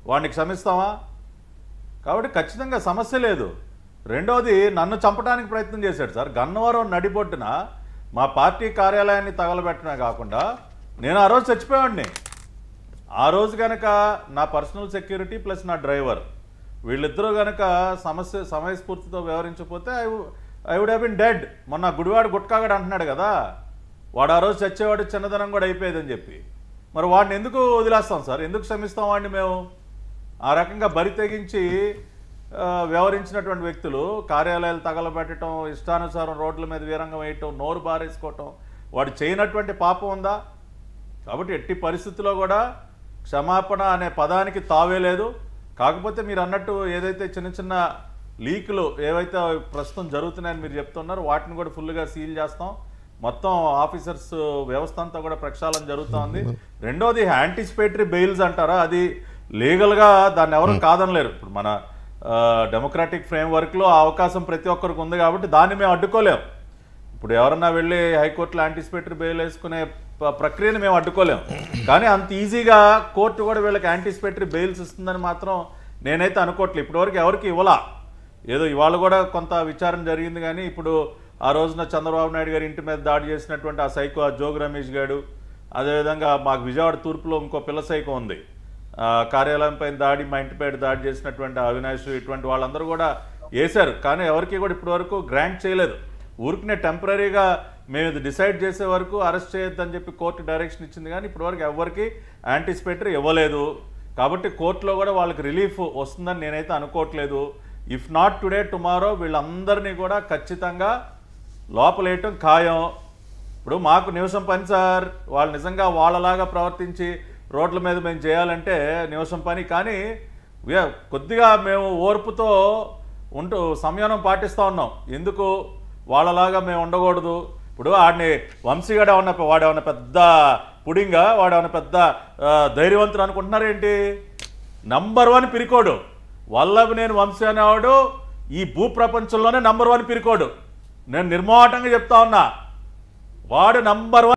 వాడిని క్షమిస్తామా? కాబట్టి ఖచ్చితంగా సమస్య లేదు. రెండోది, నన్ను చంపడానికి ప్రయత్నం చేశాడు సార్. గన్నవరం నడిబొడ్డున మా పార్టీ కార్యాలయాన్ని తగలబెట్టడమే కాకుండా నేను ఆ రోజు చచ్చిపోయేవాడిని. ఆ రోజు కనుక నా పర్సనల్ సెక్యూరిటీ ప్లస్ నా డ్రైవర్ వీళ్ళిద్దరూ కనుక సమయస్ఫూర్తితో వ్యవహరించకపోతే I would have been dead. మొన్న గుడివాడు గుట్కాగడు అంటున్నాడు కదా, వాడు ఆ రోజు చచ్చేవాడు, చిన్నదనం కూడా అయిపోయేదని చెప్పి. మరి వాడిని ఎందుకు వదిలేస్తాం సార్? ఎందుకు క్షమిస్తాం వాడిని మేము? ఆ రకంగా బరి తెగించి వ్యవహరించినటువంటి వ్యక్తులు కార్యాలయాలు తగలబెట్టడం, ఇష్టానుసారం రోడ్ల మీద వీరంగం వేయటం, నోరు బారేసుకోవటం, వాడు చేయనటువంటి పాపం ఉందా? కాబట్టి ఎట్టి పరిస్థితుల్లో కూడా క్షమాపణ అనే పదానికి తావే లేదు. కాకపోతే మీరు అన్నట్టు ఏదైతే చిన్న చిన్న లీకులు ఏవైతే ప్రస్తుతం జరుగుతున్నాయని మీరు చెప్తున్నారు, వాటిని కూడా ఫుల్గా సీల్ చేస్తాం. మొత్తం ఆఫీసర్స్ వ్యవస్థ అంతా కూడా ప్రక్షాళన జరుగుతోంది. రెండోది, యాంటిసిపేటరీ బెయిల్స్ అంటారా, అది లీగల్గా దాన్ని ఎవరు కాదనలేరు. ఇప్పుడు మన డెమోక్రాటిక్ ఫ్రేమ్వర్క్లో ఆ అవకాశం ప్రతి ఒక్కరికి ఉంది కాబట్టి దాన్ని మేము అడ్డుకోలేం. ఇప్పుడు ఎవరన్నా వెళ్ళి హైకోర్టులో యాంటిసిపేటరీ బెయిల్ వేసుకునే ప్రక్రియను మేము అడ్డుకోలేం. కానీ అంత ఈజీగా కోర్టు కూడా వీళ్ళకి యాంటిసిపేటరీ బెయిల్స్ ఇస్తుందని మాత్రం నేనైతే అనుకోవట్లేదు. ఇప్పటివరకు ఎవరికి ఇవ్వలా. ఏదో ఇవాళ కూడా కొంత విచారణ జరిగింది, కానీ ఇప్పుడు ఆ రోజున చంద్రబాబు నాయుడు గారి ఇంటి మీద దాడి చేసినటువంటి ఆ సైకో, ఆ జోగి రమేష్ గారు, అదేవిధంగా మాకు విజయవాడ తూర్పులో ఇంకో పిల్ల సైకో ఉంది, కార్యాలయం పైన దాడి, మా ఇంటిపైన దాడి చేసినటువంటి అవినాష్, ఇటువంటి వాళ్ళందరూ కూడా వేశారు. కానీ ఎవరికి కూడా ఇప్పటివరకు గ్రాంట్ చేయలేదు. ఊరికనే టెంపరీగా మేము ఇది డిసైడ్ చేసే వరకు అరెస్ట్ చేయొద్దని చెప్పి కోర్టు డైరెక్షన్ ఇచ్చింది, కానీ ఇప్పటివరకు ఎవరికి యాంటిసిపేటరీ ఇవ్వలేదు. కాబట్టి కోర్టులో కూడా వాళ్ళకి రిలీఫ్ వస్తుందని నేనైతే అనుకోవట్లేదు. ఇఫ్ నాట్ టుడే టుమారో వీళ్ళందరినీ కూడా ఖచ్చితంగా లోపలేయటం ఖాయం. ఇప్పుడు మాకు నిమిషం పని సార్, వాళ్ళు నిజంగా వాళ్ళలాగా ప్రవర్తించి రోడ్ల మీద మేము చేయాలంటే నిమిషం పని. కానీ కొద్దిగా మేము ఓర్పుతో ఉంటూ సంయమనం పాటిస్తూ ఉన్నాం. ఎందుకు వాళ్ళలాగా మేము ఉండకూడదు. ఇప్పుడు వాడిని వంశీగాడు వాడేమన్నా పెద్ద పుడింగా, వాడేమన్నా పెద్ద ధైర్యవంతుడు అనుకుంటున్నారేంటి? నంబర్ 1 పిరికోడు వల్లభనేని వంశీ అనేవాడు ఈ భూ ప్రపంచంలోనే నంబర్ 1 పిరికోడు. నేను నిర్మోహటంగా చెప్తా ఉన్నా, వాడు నంబర్ 1.